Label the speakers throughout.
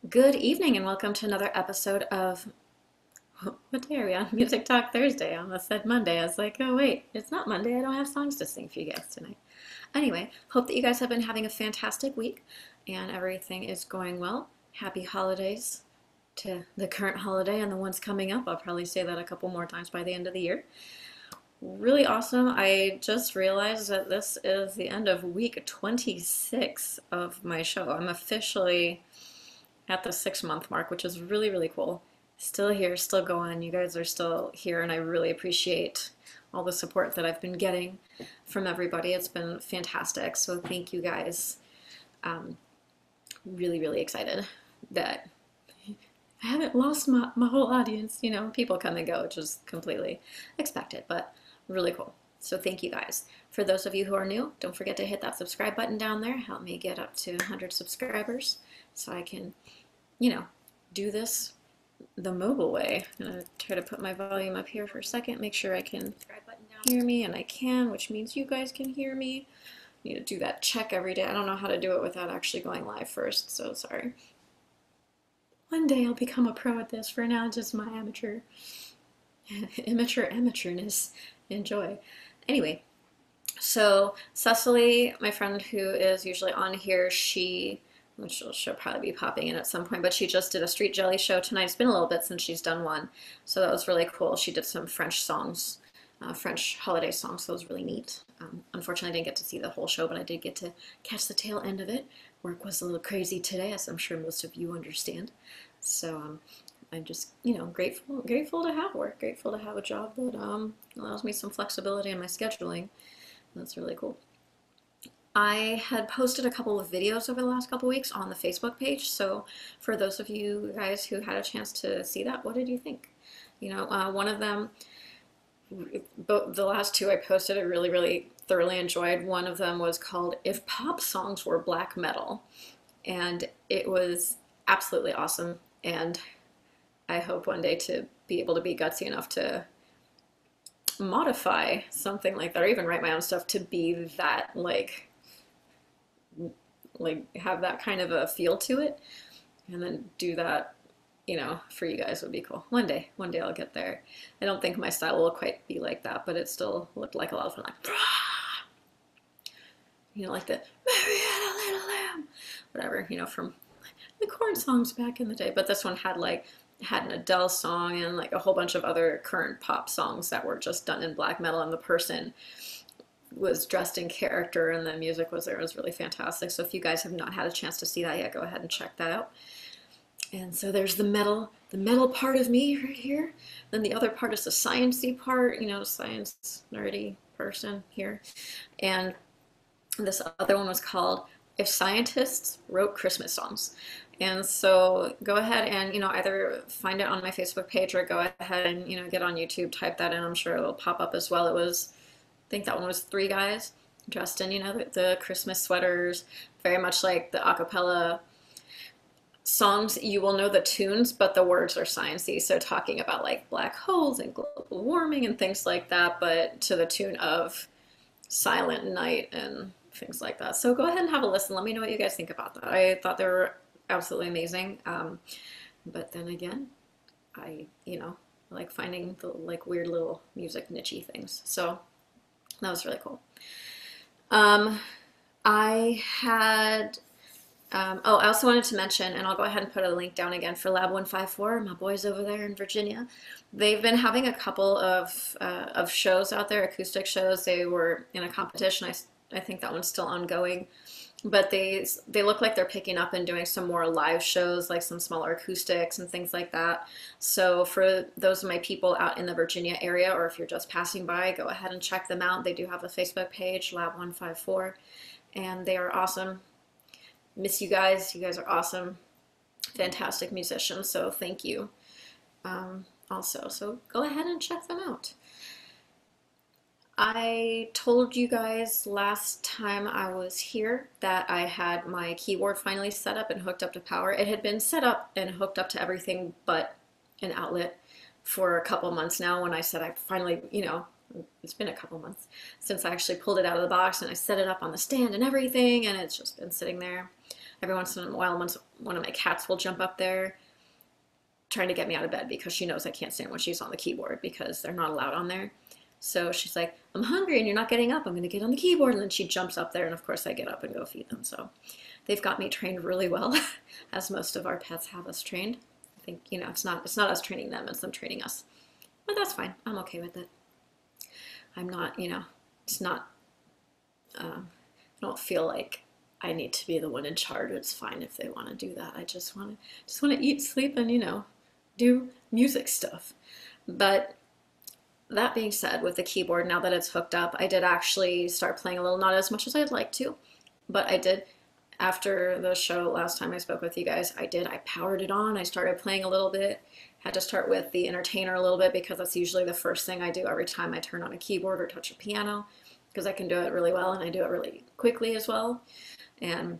Speaker 1: Good evening and welcome to another episode of what day are we on? Music Talk Thursday. I almost said Monday. I was like, oh wait, it's not Monday. I don't have songs to sing for you guys tonight. Anyway, hope that you guys have been having a fantastic week and everything is going well. Happy holidays to the current holiday and the ones coming up. I'll probably say that a couple more times by the end of the year. Really awesome. I just realized that this is the end of week 26 of my show. I'm officially at the 6 month mark, which is really, really cool. Still here, still going. You guys are still here, and I really appreciate all the support that I've been getting from everybody. It's been fantastic. So thank you guys. Really, really excited that I haven't lost my whole audience. You know, people come and go, which is completely expected, but really cool. So thank you guys. For those of you who are new, don't forget to hit that subscribe button down there. Help me get up to 100 subscribers so I can, do this the mobile way. I'm gonna try to put my volume up here for a second, make sure I can hear me, and I can, which means you guys can hear me. I need to do that check every day. I don't know how to do it without actually going live first, so sorry. One day I'll become a pro at this. For now, just my amateurness. Enjoy. Anyway, so Cecily, my friend who is usually on here, which she'll probably be popping in at some point, but she just did a street jelly show tonight. It's been a little bit since she's done one, so that was really cool. She did some French songs, French holiday songs, so it was really neat. Unfortunately, I didn't get to see the whole show, but I did get to catch the tail end of it. Work was a little crazy today, as I'm sure most of you understand. So I'm just, grateful to have work, grateful to have a job that allows me some flexibility in my scheduling. That's really cool. I had posted a couple of videos over the last couple of weeks on the Facebook page, so for those of you guys who had a chance to see that, what did you think? One of them, the last two I posted, I really, really thoroughly enjoyed. One of them was called If Pop Songs Were Black Metal, and it was absolutely awesome, and I hope one day to be able to be gutsy enough to modify something like that, or even write my own stuff to be that, have that kind of a feel to it, and then do that, for you guys would be cool. One day I'll get there. I don't think my style will quite be like that, but it still looked like a lot of fun, like the Marietta Little Lamb, whatever, from the corn songs back in the day. But this one had an Adele song and a whole bunch of other current pop songs that were just done in black metal, and the person was dressed in character and the music was there. It was really fantastic. So if you guys have not had a chance to see that yet, go ahead and check that out. And so there's the metal part of me right here. Then the other part is the sciencey part, science nerdy person here. And this other one was called If Scientists Wrote Christmas Songs. And so go ahead and, either find it on my Facebook page or go ahead and, get on YouTube, type that in. I'm sure it'll pop up as well. I think that one was three guys dressed in, the Christmas sweaters, very much like the acapella songs. You will know the tunes, but the words are sciencey. So talking about black holes and global warming and things like that, but to the tune of Silent Night and things like that. So go ahead and have a listen. Let me know what you guys think about that. I thought they were absolutely amazing. But then again, I like finding the weird little music niche-y things. So that was really cool. I had, I also wanted to mention, and I'll go ahead and put a link down again for Lab 154, my boys over there in Virginia. They've been having a couple of shows out there, acoustic shows. They were in a competition. I think that one's still ongoing. But they look like they're picking up and doing some more live shows, like some smaller acoustics and things like that. So for those of my people out in the Virginia area, or if you're just passing by, go ahead and check them out. They do have a Facebook page, Lab 154, and they are awesome. Miss you guys. You guys are awesome. Fantastic musicians, so thank you also. So go ahead and check them out. I told you guys last time I was here that I had my keyboard finally set up and hooked up to power. It had been set up and hooked up to everything but an outlet for a couple months now. When I said I finally, it's been a couple months since I actually pulled it out of the box and I set it up on the stand and everything, and it's just been sitting there. every once in a while, one of my cats will jump up there trying to get me out of bed because she knows I can't stand when she's on the keyboard because they're not allowed on there. So she's like, I'm hungry and you're not getting up. I'm going to get on the keyboard. And then she jumps up there. And of course I get up and go feed them. So they've got me trained really well, as most of our pets have us trained. I think, it's not us training them, it's them training us. But that's fine. I'm okay with it. I'm not, it's not, I don't feel like I need to be the one in charge. It's fine if they want to do that. I just want to eat, sleep, and, do music stuff. But that being said, with the keyboard, now that it's hooked up, I did actually start playing a little, not as much as I'd like to, but I did. After the show last time I spoke with you guys, I powered it on. I started playing a little bit. Had to start with the entertainer a little bit because that's usually the first thing I do every time I turn on a keyboard or touch a piano, because I can do it really well and I do it really quickly as well. And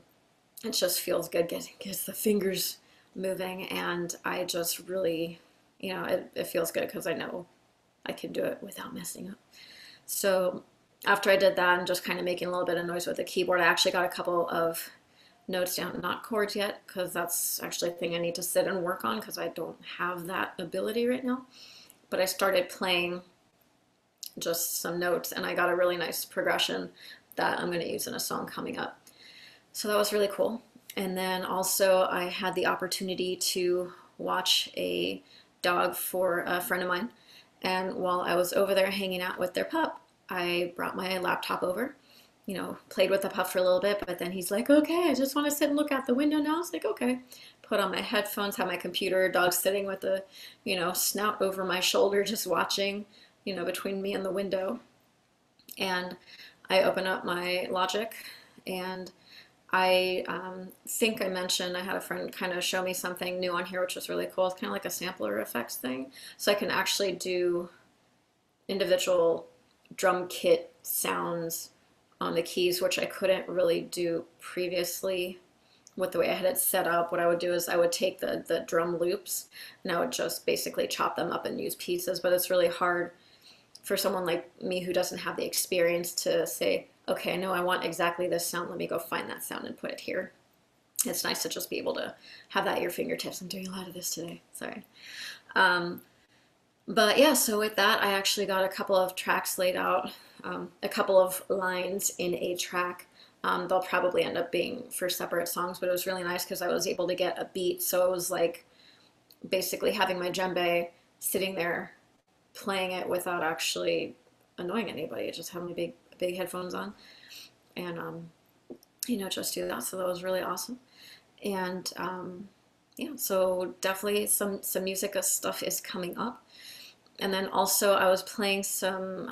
Speaker 1: it just feels good, gets the fingers moving, and I just really, it feels good because I know I can do it without messing up. So after I did that and just kind of making a little bit of noise with the keyboard, I actually got a couple of notes down, not chords yet, because that's actually a thing I need to sit and work on because I don't have that ability right now. But I started playing just some notes and I got a really nice progression that I'm going to use in a song coming up. So that was really cool. And then also I had the opportunity to watch a dog for a friend of mine. And while I was over there hanging out with their pup, I brought my laptop over, played with the pup for a little bit, but then he's like, okay, I just want to sit and look out the window now. I was like, okay. Put on my headphones, have my computer, dog sitting with the, snout over my shoulder, just watching, between me and the window. And I open up my Logic, and I think I mentioned I had a friend kind of show me something new on here, which was really cool. It's kind of like a sampler effects thing. So I can actually do individual drum kit sounds on the keys, which I couldn't really do previously with the way I had it set up. What I would do is I would take the drum loops and I would just basically chop them up and use pieces, but it's really hard for someone like me who doesn't have the experience to say, okay, no, I want exactly this sound. Let me go find that sound and put it here. It's nice to just be able to have that at your fingertips. I'm doing a lot of this today, sorry. But yeah, so with that, I actually got a couple of tracks laid out, a couple of lines in a track. They'll probably end up being for separate songs, but it was really nice because I was able to get a beat. So it was like basically having my djembe sitting there playing it without actually annoying anybody. Just having my big headphones on and just do that. So that was really awesome. And yeah, so definitely some music stuff is coming up. And then also I was playing some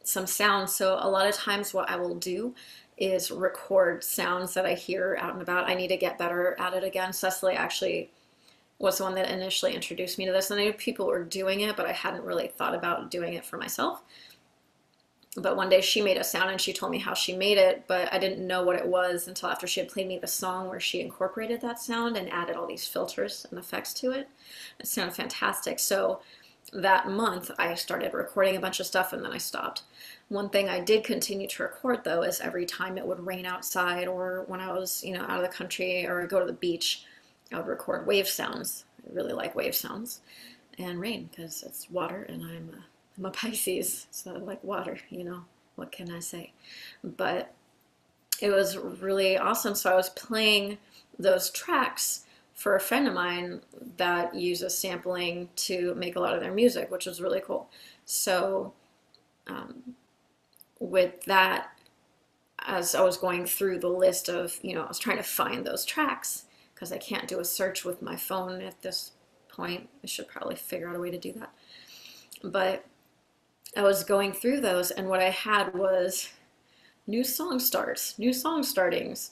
Speaker 1: sounds. So a lot of times what I will do is record sounds that I hear out and about. I need to get better at it again. Cecily actually was the one that initially introduced me to this. And I knew people were doing it, but I hadn't really thought about doing it for myself. But one day she made a sound and she told me how she made it, but I didn't know what it was until after she had played me the song where she incorporated that sound and added all these filters and effects to it. It sounded fantastic. So that month I started recording a bunch of stuff and then I stopped. One thing I did continue to record though is every time it would rain outside or when I was, out of the country or go to the beach, I would record wave sounds. I really like wave sounds and rain because it's water and I'm a Pisces, so I like water, what can I say? But it was really awesome. So I was playing those tracks for a friend of mine that uses sampling to make a lot of their music, which was really cool. So with that, as I was going through the list of, I was trying to find those tracks because I can't do a search with my phone at this point. I should probably figure out a way to do that. But I was going through those and what I had was new song startings,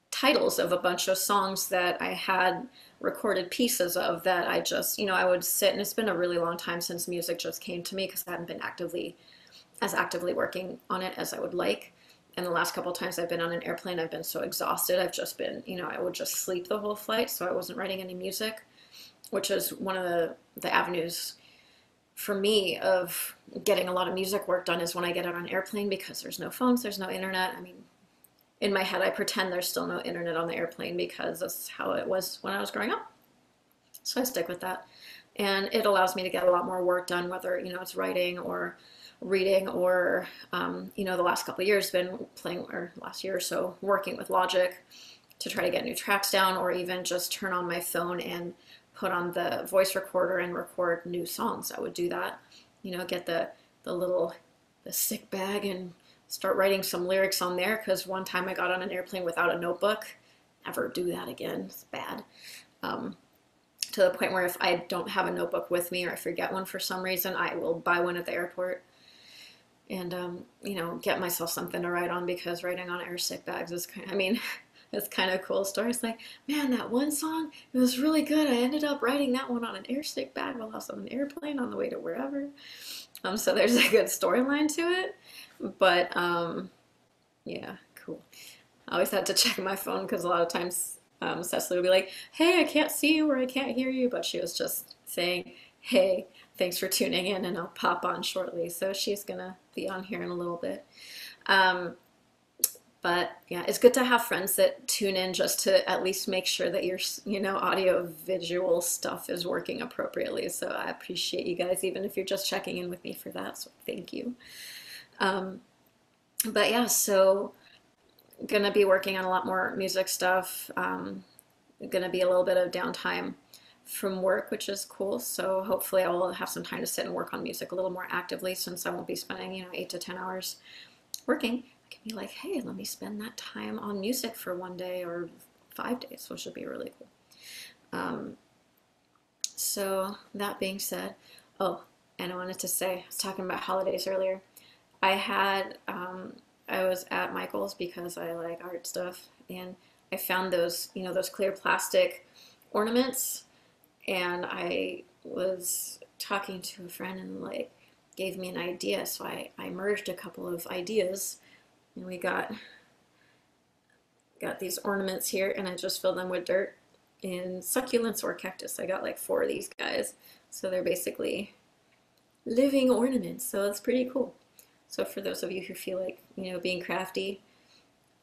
Speaker 1: titles of a bunch of songs that I had recorded pieces of that I just, I would sit, and it's been a really long time since music just came to me because I haven't been actively working on it as I would like. And the last couple of times I've been on an airplane, I've been so exhausted. I've just been, I would just sleep the whole flight, so I wasn't writing any music, which is one of the avenues for me of getting a lot of music work done is when I get out on an airplane because there's no phones, there's no internet. I mean, in my head, I pretend there's still no internet on the airplane because that's how it was when I was growing up. So I stick with that. And it allows me to get a lot more work done, whether, it's writing or reading or, the last couple of years been playing, or last year or so, working with Logic to try to get new tracks down, or even just turn on my phone and put on the voice recorder and record new songs. I would do that, get the stick bag and start writing some lyrics on there, because one time I got on an airplane without a notebook. Never do that again. It's bad. To the point where if I don't have a notebook with me or I forget one for some reason, I will buy one at the airport and, get myself something to write on, because writing on air stick bags is it's kind of a cool story. It's like, man, that one song, it was really good. I ended up writing that one on an air stick bag while I was on an airplane on the way to wherever. So there's a good storyline to it. But, yeah, cool. I always had to check my phone because a lot of times Cecily would be like, hey, I can't see you or I can't hear you. But she was just saying, hey, thanks for tuning in, and I'll pop on shortly. So she's going to be on here in a little bit. But yeah, it's good to have friends that tune in just to at least make sure that your, audio visual stuff is working appropriately. So I appreciate you guys, even if you're just checking in with me for that. So thank you. But yeah, so gonna be working on a lot more music stuff. Gonna be a little bit of downtime from work, which is cool. So hopefully I will have some time to sit and work on music a little more actively, since I won't be spending, 8 to 10 hours working. I can be like, hey, let me spend that time on music for one day or 5 days, which would be really cool. So that being said, oh, and I wanted to say, I was talking about holidays earlier. I was at Michael's because I like art stuff, and I found those, those clear plastic ornaments, and I was talking to a friend and like gave me an idea, so I merged a couple of ideas, and we got these ornaments here, and I just filled them with dirt and succulents or cactus. I got like 4 of these guys, so they're basically living ornaments, so it's pretty cool. So for those of you who feel like, being crafty,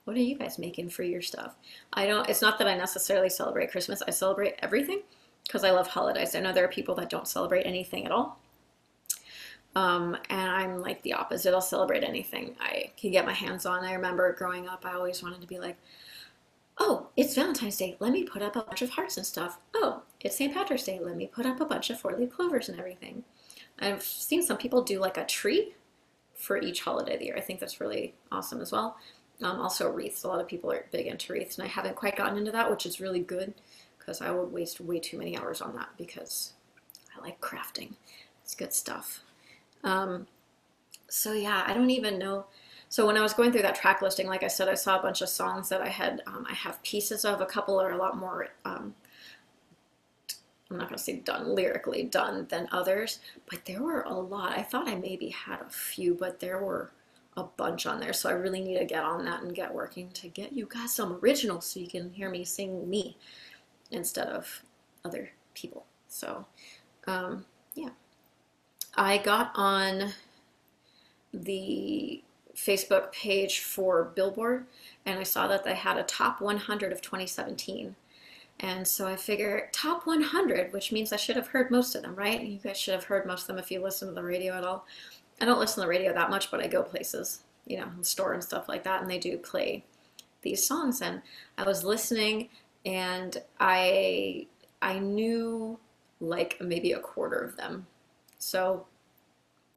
Speaker 1: what are you guys making for your stuff? It's not that I necessarily celebrate Christmas. I celebrate everything because I love holidays. I know there are people that don't celebrate anything at all. And I'm like the opposite. I'll celebrate anything I can get my hands on. I remember growing up, I always wanted to be like, oh, it's Valentine's Day. Let me put up a bunch of hearts and stuff. Oh, it's St. Patrick's Day. Let me put up a bunch of 4-leaf clovers and everything. I've seen some people do like a tree for each holiday of the year. I think that's really awesome as well. Also wreaths. A lot of people are big into wreaths, and I haven't quite gotten into that, which is really good because I would waste way too many hours on that because I like crafting. It's good stuff. So yeah, I don't even know. So when I was going through that track listing, like I said, I saw a bunch of songs that I have pieces of. A couple are a lot more, I'm not going to say lyrically done than others, but there were a lot. I thought I maybe had a few, but there were a bunch on there. So I really need to get on that and get working to get you guys some originals so you can hear me sing me instead of other people. So, yeah. I got on the Facebook page for Billboard, and I saw that they had a top 100 of 2017. And so I figure top 100, which means I should have heard most of them, right? You guys should have heard most of them if you listen to the radio at all. I don't listen to the radio that much, but I go places, the store and stuff like that, and they do play these songs. And I was listening, and I knew like maybe a quarter of them. So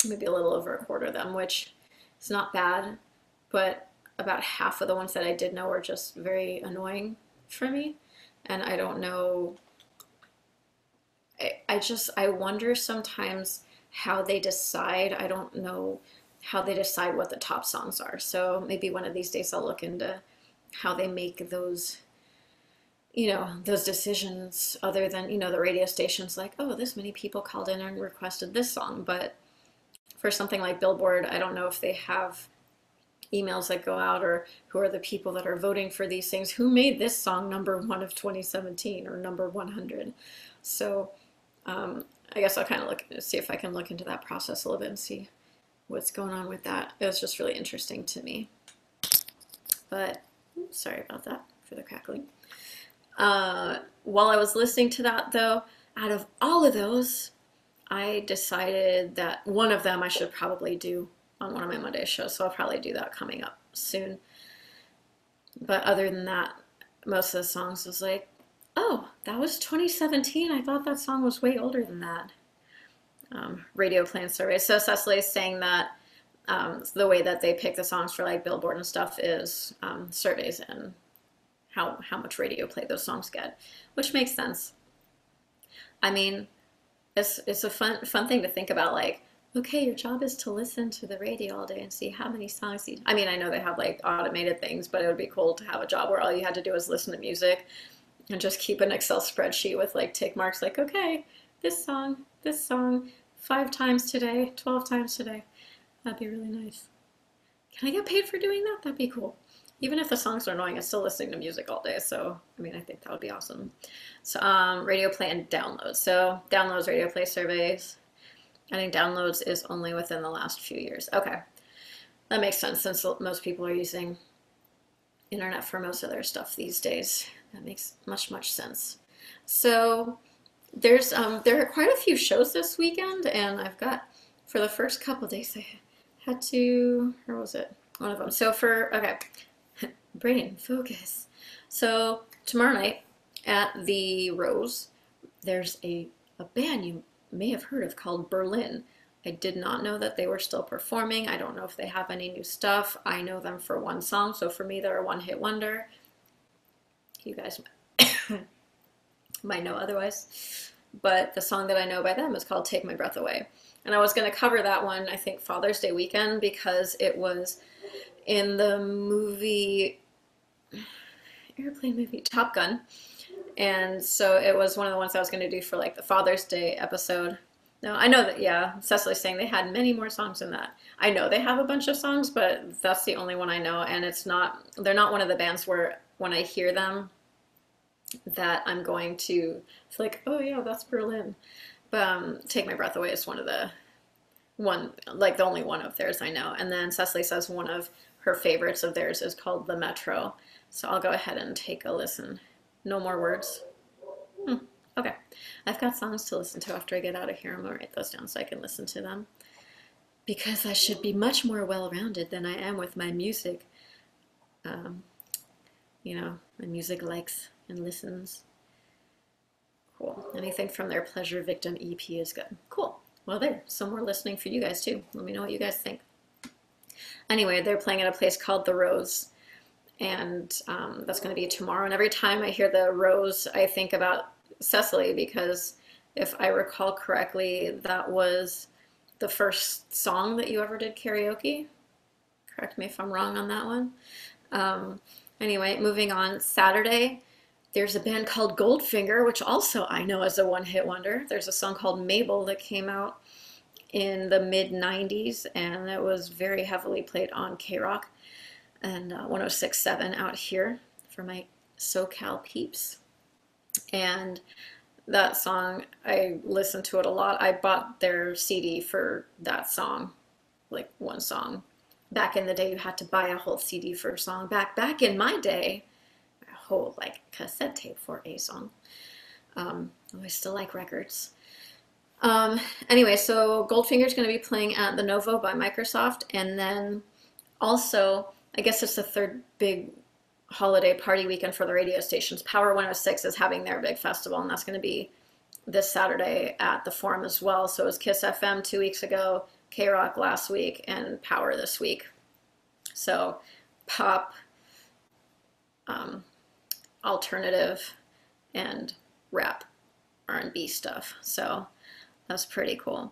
Speaker 1: maybe a little over a quarter of them, which is not bad, but about half of the ones that I did know were just very annoying for me. And I don't know, I wonder sometimes how they decide. I don't know how they decide what the top songs are. So maybe one of these days I'll look into how they make those, those decisions, other than, the radio stations like, oh, this many people called in and requested this song. But for something like Billboard, I don't know if they have emails that go out, or who are the people that are voting for these things, who made this song number 1 of 2017 or number 100. So I guess I'll kind of see if I can look into that process a little bit and see what's going on with that. It was just really interesting to me. But Oops, sorry about that for the crackling. While I was listening to that, though, out of all of those, I decided that one of them I should probably do on one of my Monday shows, so I'll probably do that coming up soon. But other than that, most of the songs was like, oh, that was 2017. I thought that song was way older than that. Radio play and survey. So Cecily is saying that the way that they pick the songs for like Billboard and stuff is surveys and how much radio play those songs get, which makes sense. I mean, it's a fun thing to think about. Like, okay, your job is to listen to the radio all day and see how many songs you. I mean, I know they have like automated things, but it would be cool to have a job where all you had to do was listen to music and just keep an Excel spreadsheet with like tick marks. Like, okay, this song, 5 times today, 12 times today. That'd be really nice. Can I get paid for doing that? That'd be cool. Even if the songs are annoying, I'm still listening to music all day. So, I mean, I think that would be awesome. So, radio play and downloads. So, downloads, radio play surveys. I think downloads is only within the last few years. Okay. That makes sense since most people are using internet for most of their stuff these days. That makes much sense. So, there are quite a few shows this weekend, and I've got, for the first couple days, I had to, where was it? One of them. So okay, brain, focus. So tomorrow night at the Rose, there's a band you may have heard of called Berlin. I did not know that they were still performing. I don't know if they have any new stuff. I know them for one song, so for me they're a one-hit wonder. You guys might know otherwise. But the song that I know by them is called Take My Breath Away. And I was going to cover that one, I think, Father's Day weekend because it was in the airplane movie, Top Gun. And so it was one of the ones I was going to do for like the Father's Day episode. No, I know that, yeah, Cecily's saying they had many more songs than that. I know they have a bunch of songs, but that's the only one I know. And they're not one of the bands where when I hear them, that I'm going to feel like, oh yeah, that's Berlin. But Take My Breath Away is the only one of theirs I know. And then Cecily says one of her favorites of theirs is called The Metro. So I'll go ahead and take a listen. No more words. Okay. I've got songs to listen to after I get out of here. I'm going to write those down so I can listen to them. Because I should be much more well-rounded than I am with my music. My music likes and listens. Cool. Anything from their Pleasure Victim EP is good. Cool. Well, there's some more listening for you guys too. Let me know what you guys think. Anyway, they're playing at a place called The Rose, and that's going to be tomorrow. And every time I hear The Rose, I think about Cecily because if I recall correctly, that was the first song that you ever did karaoke. Correct me if I'm wrong on that one. Anyway, moving on. Saturday, there's a band called Goldfinger, which also I know is a one-hit wonder. There's a song called Mabel that came out in the mid-90s, and it was very heavily played on K-Rock and 106.7 out here for my SoCal peeps. And that song, I listened to it a lot. I bought their CD for that song, like one song. Back in the day, you had to buy a whole CD for a song. Back in my day, a whole like cassette tape for a song. I still like records. Anyway, so Goldfinger's going to be playing at the Novo by Microsoft, and then also, I guess it's the third big holiday party weekend for the radio stations. Power 106 is having their big festival, and that's going to be this Saturday at the Forum as well. So it was Kiss FM 2 weeks ago, K-Rock last week, and Power this week. So pop, alternative, and rap, R&B stuff. So that's pretty cool.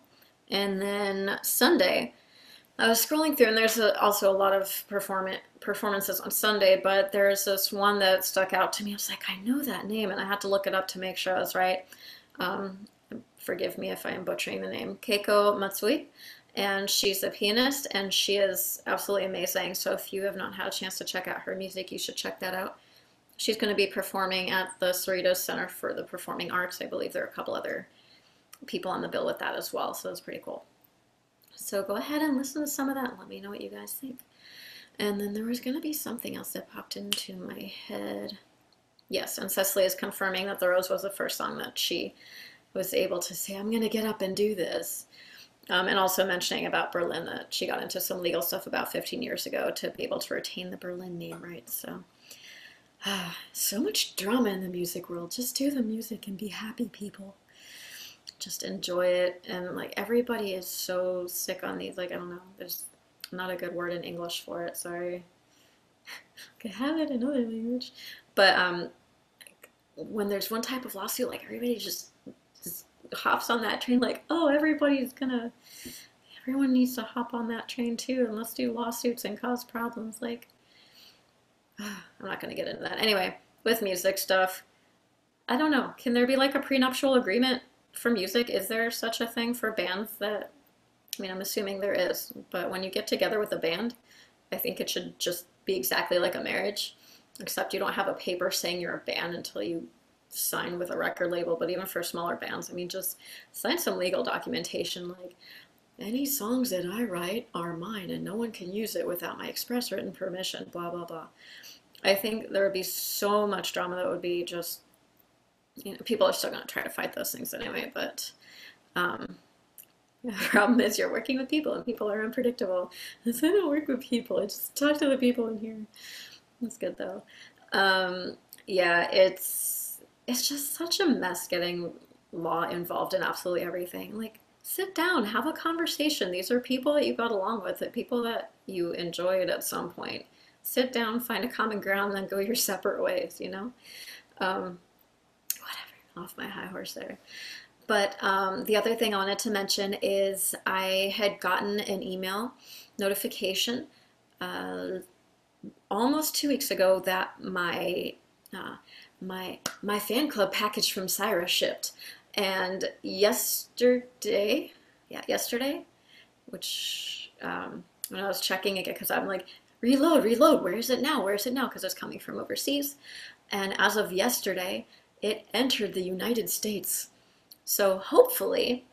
Speaker 1: And then Sunday, I was scrolling through, and there's also a lot of performances on Sunday, but there's this one that stuck out to me. I was like, I know that name, and I had to look it up to make sure I was right. Forgive me if I am butchering the name. Keiko Matsui, and she's a pianist, and she is absolutely amazing. So if you have not had a chance to check out her music, you should check that out. She's going to be performing at the Cerritos Center for the Performing Arts. I believe there are a couple other people on the bill with that as well, so it's pretty cool. So go ahead and listen to some of that and let me know what you guys think. And then there was going to be something else that popped into my head. Yes, and Cecily is confirming that The Rose was the first song that she was able to say, I'm going to get up and do this. And also mentioning about Berlin that she got into some legal stuff about 15 years ago to be able to retain the Berlin name rights. So, so much drama in the music world. Just do the music and be happy, people. Just enjoy it. And like everybody is so sick on these. Like, I don't know, there's not a good word in English for it. Sorry. I could have it in another language. But when there's one type of lawsuit, like everybody just hops on that train, like, oh, everyone needs to hop on that train too, and let's do lawsuits and cause problems. Like, I'm not going to get into that. Anyway, with music stuff, I don't know. Can there be like a prenuptial agreement for music? Is there such a thing for bands that, I mean, I'm assuming there is, but when you get together with a band, I think it should just be exactly like a marriage, except you don't have a paper saying you're a band until you sign with a record label. But even for smaller bands, I mean, just sign some legal documentation like, any songs that I write are mine and no one can use it without my express written permission, blah, blah, blah. I think there would be so much drama that would be just, people are still going to try to fight those things anyway, but um, the problem is you're working with people and people are unpredictable. So I don't work with people, I just talk to the people in here. That's good though. Yeah, it's just such a mess getting law involved in absolutely everything. Like, sit down, have a conversation. These are people that you got along with, the people that you enjoyed at some point. Sit down, find a common ground, then go your separate ways, you know? Whatever, off my high horse there. But the other thing I wanted to mention is I had gotten an email notification uh, almost 2 weeks ago that uh, my fan club package from Syra shipped. And yesterday, yeah, yesterday, which when I was checking it, because I'm like, reload, where is it now? Where is it now? Because it's coming from overseas. And as of yesterday, it entered the United States. So hopefully,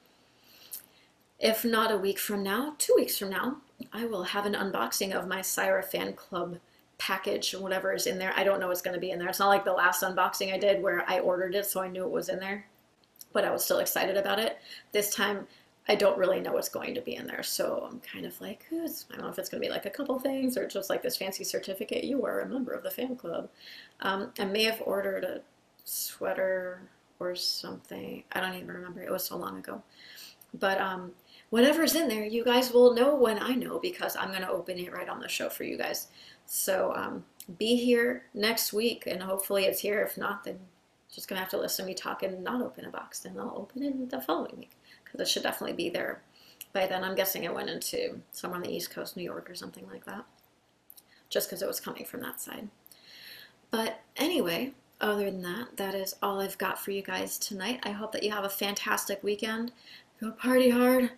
Speaker 1: if not a week from now, 2 weeks from now, I will have an unboxing of my Syra fan club package, whatever is in there. I don't know what's going to be in there. It's not like the last unboxing I did where I ordered it so I knew it was in there, but I was still excited about it. This time, I don't really know what's going to be in there, so I'm kind of like, I don't know if it's going to be like a couple things or just like this fancy certificate, you are a member of the fan club. I may have ordered a sweater or something. I don't even remember. It was so long ago. But whatever's in there, you guys will know when I know because I'm going to open it right on the show for you guys. So be here next week, and hopefully it's here. If not, then just going to have to listen to me talk and not open a box, and I'll open it the following week because it should definitely be there by then. I'm guessing it went into somewhere on the East Coast, New York or something like that, just because it was coming from that side. But anyway, other than that, that is all I've got for you guys tonight. I hope that you have a fantastic weekend. Go party hard.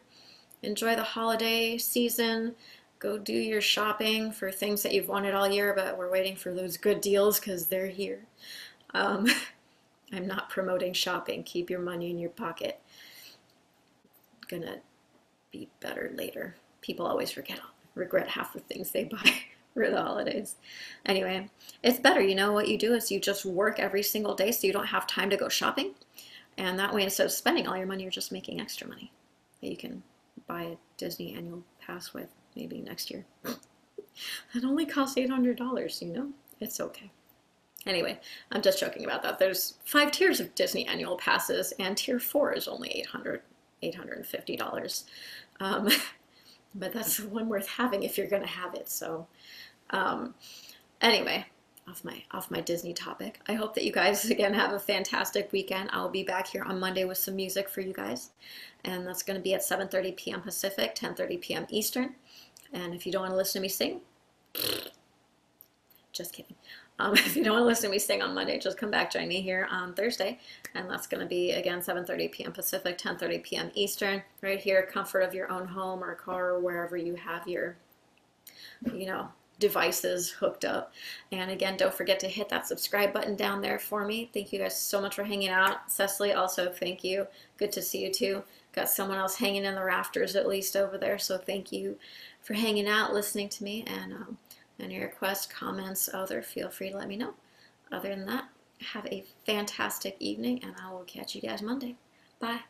Speaker 1: Enjoy the holiday season. Go do your shopping for things that you've wanted all year, but we're waiting for those good deals because they're here. I'm not promoting shopping. Keep your money in your pocket. Gonna be better later. People always regret half the things they buy for the holidays. Anyway, it's better. You know what you do is you just work every single day so you don't have time to go shopping. And that way, instead of spending all your money, you're just making extra money that you can buy a Disney annual pass with maybe next year. That only costs $800, you know? It's okay. Anyway, I'm just joking about that. There's 5 tiers of Disney annual passes, and tier 4 is only $850. But that's the one worth having if you're going to have it. So anyway, off my Disney topic. I hope that you guys, again, have a fantastic weekend. I'll be back here on Monday with some music for you guys. And that's going to be at 7:30 p.m. Pacific, 10:30 p.m. Eastern. And if you don't want to listen to me sing, just kidding. If you don't want to listen to me sing on Monday, just come back, join me here on Thursday. And that's going to be, again, 7:30 p.m. Pacific, 10:30 p.m. Eastern, right here, comfort of your own home or car or wherever you have your, devices hooked up. And again, don't forget to hit that subscribe button down there for me. Thank you guys so much for hanging out. Cecily, also, thank you. Good to see you too. Got someone else hanging in the rafters at least over there, so thank you for hanging out, listening to me, and Any requests, comments, other, feel free to let me know. Other than that, have a fantastic evening, and I will catch you guys Monday. Bye.